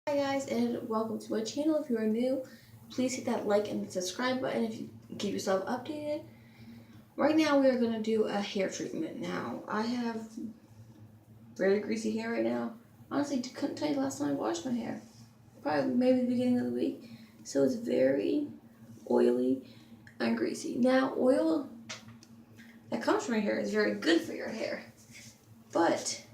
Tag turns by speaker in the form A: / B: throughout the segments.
A: Hi guys, and welcome to my channel. If you are new, please hit that like and subscribe button if you keep yourself updated. Right now we are going to do a hair treatment. Now, I have very greasy hair right now. Honestly, couldn't tell you the last time I washed my hair. Probably maybe the beginning of the week. So it's very oily and greasy. Now, oil that comes from your hair is very good for your hair. But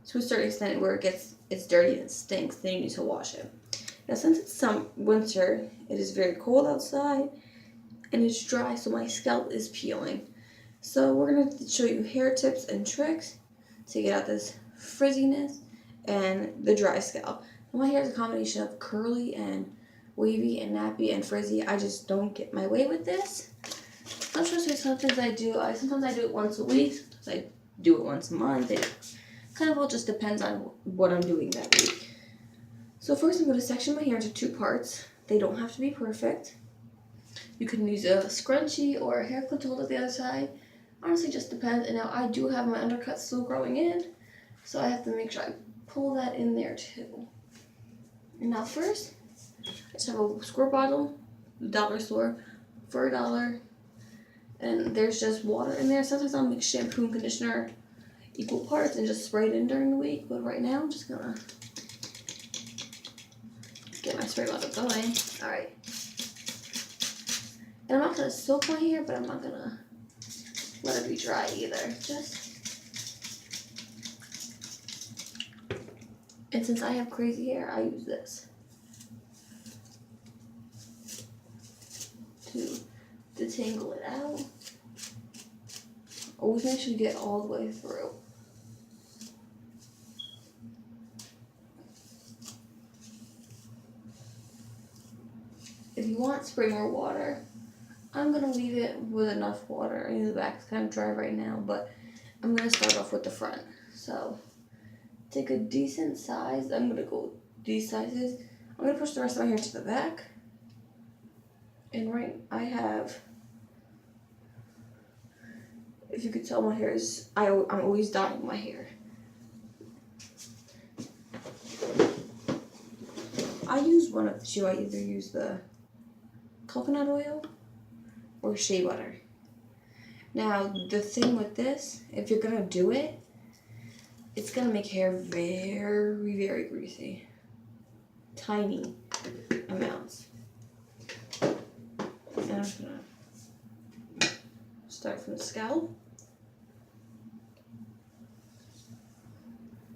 A: to a certain extent where it's dirty and it stinks, then you need to wash it. Now, since it's some winter, it is very cold outside and it's dry, so my scalp is peeling. So we're gonna show you hair tips and tricks to get out this frizziness and the dry scalp. Now, my hair is a combination of curly and wavy and nappy and frizzy. I just don't get my way with this. I'll show you some things I do. Sometimes I do it once a week. Sometimes I do it once a month. It kind of all just depends on what I'm doing that week. So first I'm going to section my hair into two parts. They don't have to be perfect. You can use a scrunchie or a hair clip to hold it the other side. Honestly, just depends. And now I do have my undercut still growing in, so I have to make sure I pull that in there too. And now first, I just have a squirt bottle, dollar store, for $1. And there's just water in there. Sometimes I'll mix shampoo and conditioner equal parts and just spray it in during the week. But right now I'm just gonna get my spray bottle going. Alright. And I'm not gonna soak my hair, but I'm not gonna let it be dry either. And since I have crazy hair, I use this to detangle it out. Always make sure you get all the way through. If you want, spray more water. I'm gonna leave it with enough water. The back's kind of dry right now, but I'm gonna start off with the front. So take a decent size. I'm gonna go these sizes. I'm gonna push the rest of my hair to the back. And I have, if you could tell, my hair is, I'm always dyeing my hair. I use one of the two. I either use the coconut oil or shea butter. Now, the thing with this, if you're gonna do it, it's gonna make hair very, very greasy. Tiny amounts. And I'm just gonna start from the scalp.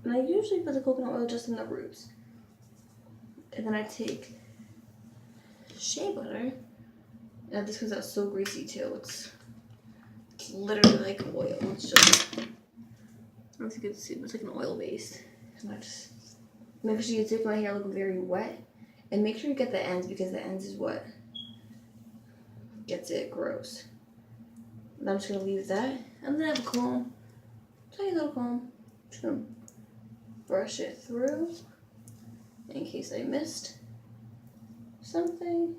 A: And I usually put the coconut oil just in the roots. And then I take shea butter. Now this comes out so greasy too. It's literally like oil. It's just, I don't know if you can see, it's like an oil base. And I just make sure you take my hair look very wet. And make sure you get the ends, because the ends is what gets it gross. And I'm just gonna leave that. And then I have a comb. Tiny little comb. Just gonna brush it through in case I missed something.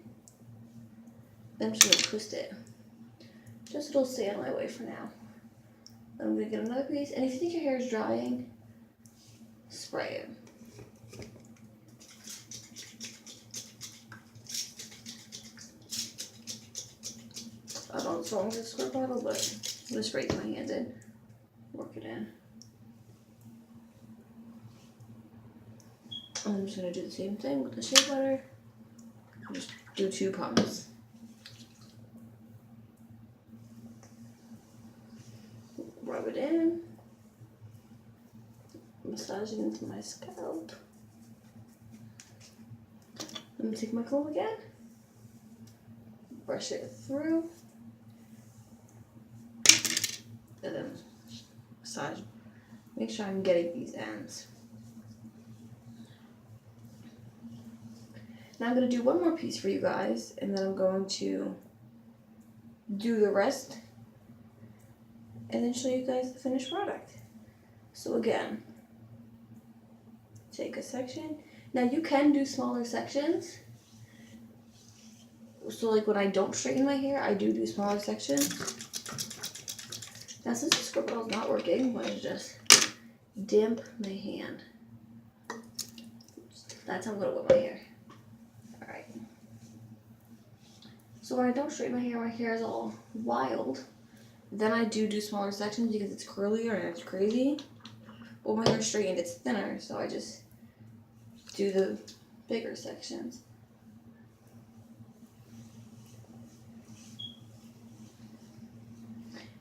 A: Then I'm just gonna twist it. Just so it'll stay out of my way for now. Then I'm gonna get another piece, and if you think your hair is drying, spray it. I don't know what's wrong with the squirt bottle, but I'm gonna spray my hand in, work it in. I'm just gonna do the same thing with the shea butter. Just do 2 pumps. Rub it in. Massage it into my scalp. Let me take my comb again. Brush it through. And then massage. Make sure I'm getting these ends. Now I'm going to do one more piece for you guys, and then I'm going to do the rest and then show you guys the finished product. So again, take a section. Now you can do smaller sections. So like when I don't straighten my hair, I do smaller sections. Now since the squirt bottle is not working, I'm going to just damp my hand. That's how I'm gonna whip my hair. Alright. So when I don't straighten my hair is all wild. Then I do smaller sections because it's curlier and it's crazy. But when my hair's straightened, it's thinner, so I just do the bigger sections.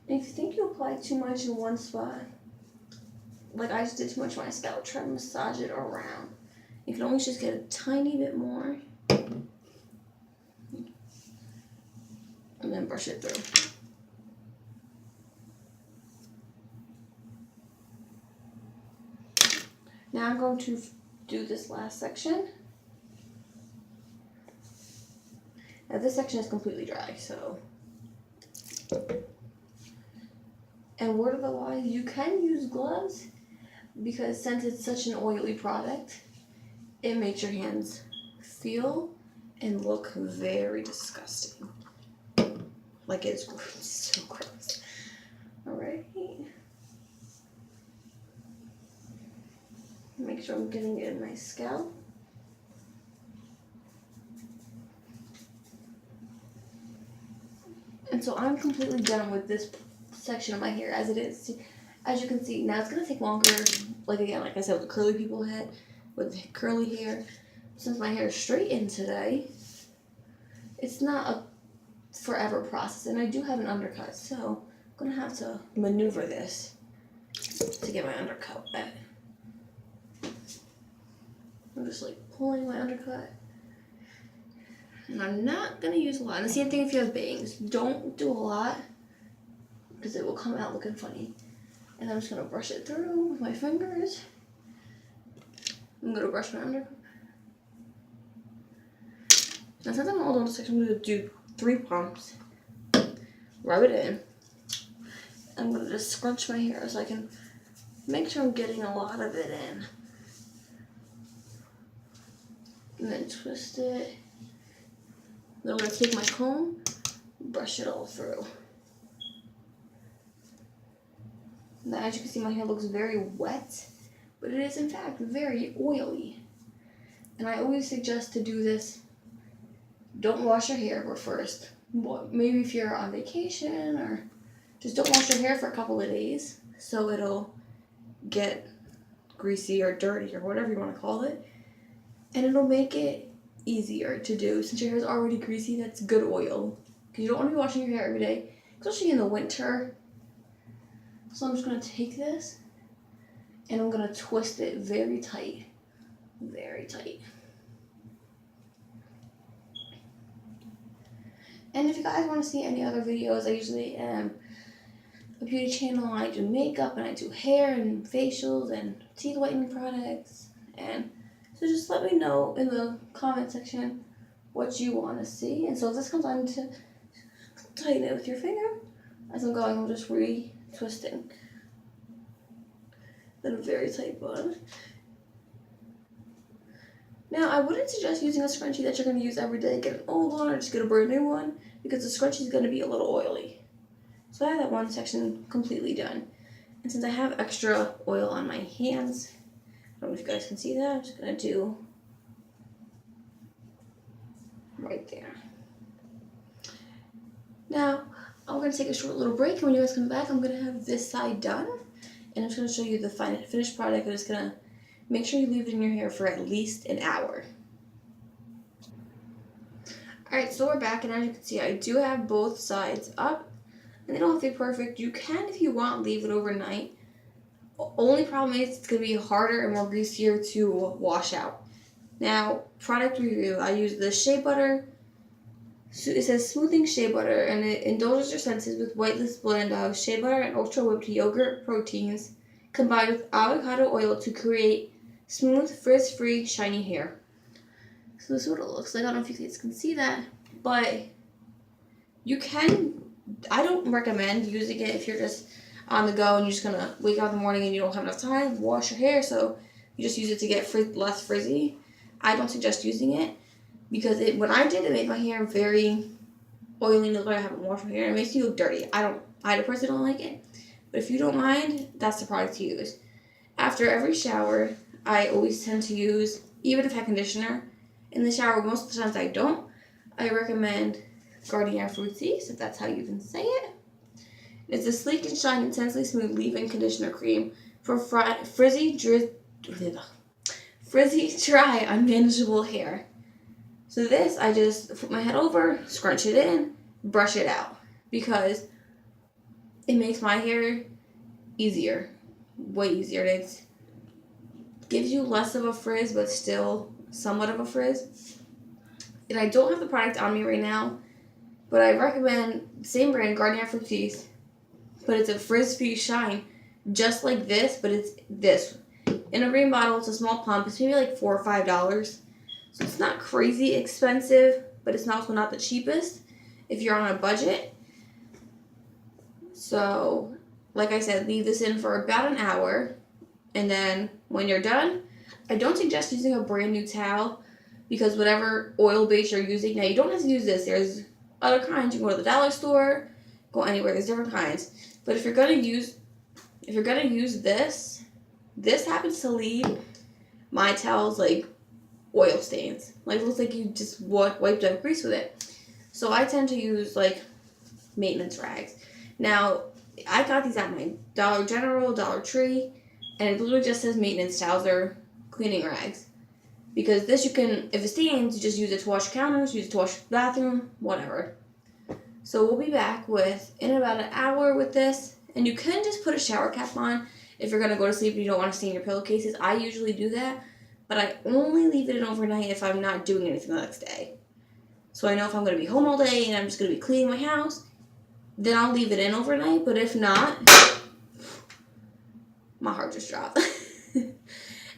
A: And if you think you apply too much in one spot, like I just did too much on my scalp, try to massage it around. You can always just get a tiny bit more. And then brush it through. Now I'm going to do this last section. Now this section is completely dry, so. And word of the wise, you can use gloves because since it's such an oily product, it makes your hands feel and look very disgusting. Like it's so gross. Alright. Make sure I'm getting it in my scalp. And so I'm completely done with this section of my hair as it is. As you can see, now it's going to take longer, like again, like I said, with the curly people head, with curly hair. Since my hair is straightened today, it's not a forever process. And I do have an undercut, so I'm going to have to maneuver this to get my undercut wet. I'm just like pulling my undercut. And I'm not going to use a lot. And the same thing if you have bangs. Don't do a lot because it will come out looking funny. And I'm just going to brush it through with my fingers. I'm going to brush my undercut. Now since I'm all done with this section, I'm going to do 3 pumps. Rub it in. I'm going to just scrunch my hair so I can make sure I'm getting a lot of it in. And then twist it. Then I'm going to take my comb, brush it all through. Now as you can see, my hair looks very wet, but it is in fact very oily. And I always suggest to do this, don't wash your hair first. Maybe if you're on vacation, or just don't wash your hair for a couple of days so it'll get greasy or dirty or whatever you want to call it. And it'll make it easier to do since your hair is already greasy. That's good oil because you don't want to be washing your hair every day, especially in the winter. So I'm just going to take this and I'm going to twist it very tight. Very tight. And if you guys want to see any other videos, I usually am a beauty channel. I do makeup and I do hair and facials and teeth whitening products. And so just let me know in the comment section what you want to see. And so if this comes on, to tighten it with your finger. As I'm going, I'm just re-twisting. Then a very tight bun. Now, I wouldn't suggest using a scrunchie that you're going to use every day. Get an old one or just get a brand new one because the scrunchie is going to be a little oily. So I have that one section completely done. And since I have extra oil on my hands, I don't know if you guys can see that. I'm just going to do right there. Now, I'm going to take a short little break. And when you guys come back, I'm going to have this side done. And I'm just going to show you the finished product. I'm just going to make sure you leave it in your hair for at least an hour. Alright, so we're back. And as you can see, I do have both sides up. And they don't have to be perfect. You can, if you want, leave it overnight. Only problem is it's going to be harder and more greasier to wash out. Now, product review. I use the shea butter. It says smoothing shea butter, and it indulges your senses with whiteless blend of shea butter and ultra whipped yogurt proteins combined with avocado oil to create smooth, frizz-free, shiny hair. So this is what it looks like. I don't know if you guys can see that, but you can. I don't recommend using it if you're just on the go and you're just gonna wake up in the morning and you don't have enough time to wash your hair, so you just use it to get less frizzy. I don't suggest using it because when I did, it made my hair very oily and I haven't washed my hair. It makes you look dirty. I personally don't like it, but if you don't mind, that's the product to use. After every shower, I always tend to use even if I have conditioner in the shower, most of the times I don't, I recommend Garnier Fructis, if that's how you even say it. It's a sleek and shine, intensely smooth leave-in conditioner cream for frizzy, dry, unmanageable hair. So this, I just put my head over, scrunch it in, brush it out, because it makes my hair easier, way easier. It gives you less of a frizz, but still somewhat of a frizz. And I don't have the product on me right now, but I recommend same brand, Garnier Fructis, but it's a frizz-free shine, just like this, but it's this. In a green bottle, it's a small pump. It's maybe like $4 or $5. So it's not crazy expensive, but it's also not the cheapest if you're on a budget. So, like I said, leave this in for about an hour. And then when you're done, I don't suggest using a brand new towel because whatever oil base you're using, now you don't have to use this. There's other kinds. You can go to the dollar store, go anywhere. There's different kinds. But if you're gonna use this happens to leave my towels like oil stains. Like it looks like you just wiped up grease with it. So I tend to use like maintenance rags. Now I got these at my Dollar General, Dollar Tree, and it literally just says maintenance towels or cleaning rags. Because this you can, if it stains, you just use it to wash counters, use it to wash the bathroom, whatever. So we'll be back in about an hour with this. And you can just put a shower cap on if you're going to go to sleep and you don't want to stain your pillowcases. I usually do that, but I only leave it in overnight if I'm not doing anything the next day. So I know if I'm going to be home all day and I'm just going to be cleaning my house, then I'll leave it in overnight. But if not, my heart just dropped.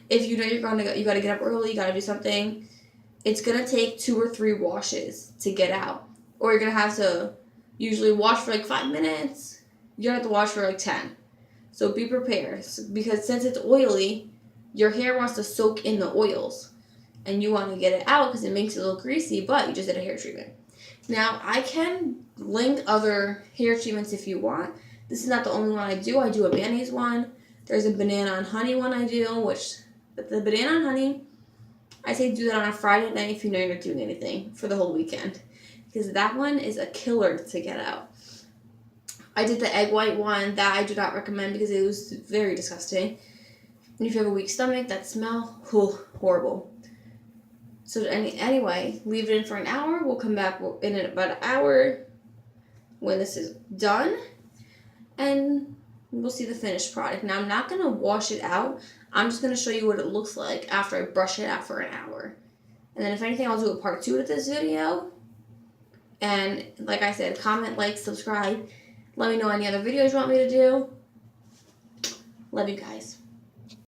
A: If you know you got to get up early, you got to do something, it's going to take 2 or 3 washes to get out. Or you're going to have to usually wash for like 5 minutes. You're going to have to wash for like 10. So be prepared. Because since it's oily, your hair wants to soak in the oils. And you want to get it out because it makes it look greasy, but you just did a hair treatment. Now, I can link other hair treatments if you want. This is not the only one I do. I do a mayonnaise one. There's a banana and honey one I do, which the banana and honey, I say do that on a Friday night if you know you're not doing anything for the whole weekend. Because that one is a killer to get out. I did the egg white one. That I do not recommend because it was very disgusting. And if you have a weak stomach, that smell, horrible. So anyway, leave it in for an hour. We'll come back in about an hour when this is done. And we'll see the finished product. Now, I'm not going to wash it out. I'm just going to show you what it looks like after I brush it out for an hour. And then if anything, I'll do a part 2 of this video. And like I said, comment, like, subscribe. Let me know any other videos you want me to do. Love you guys.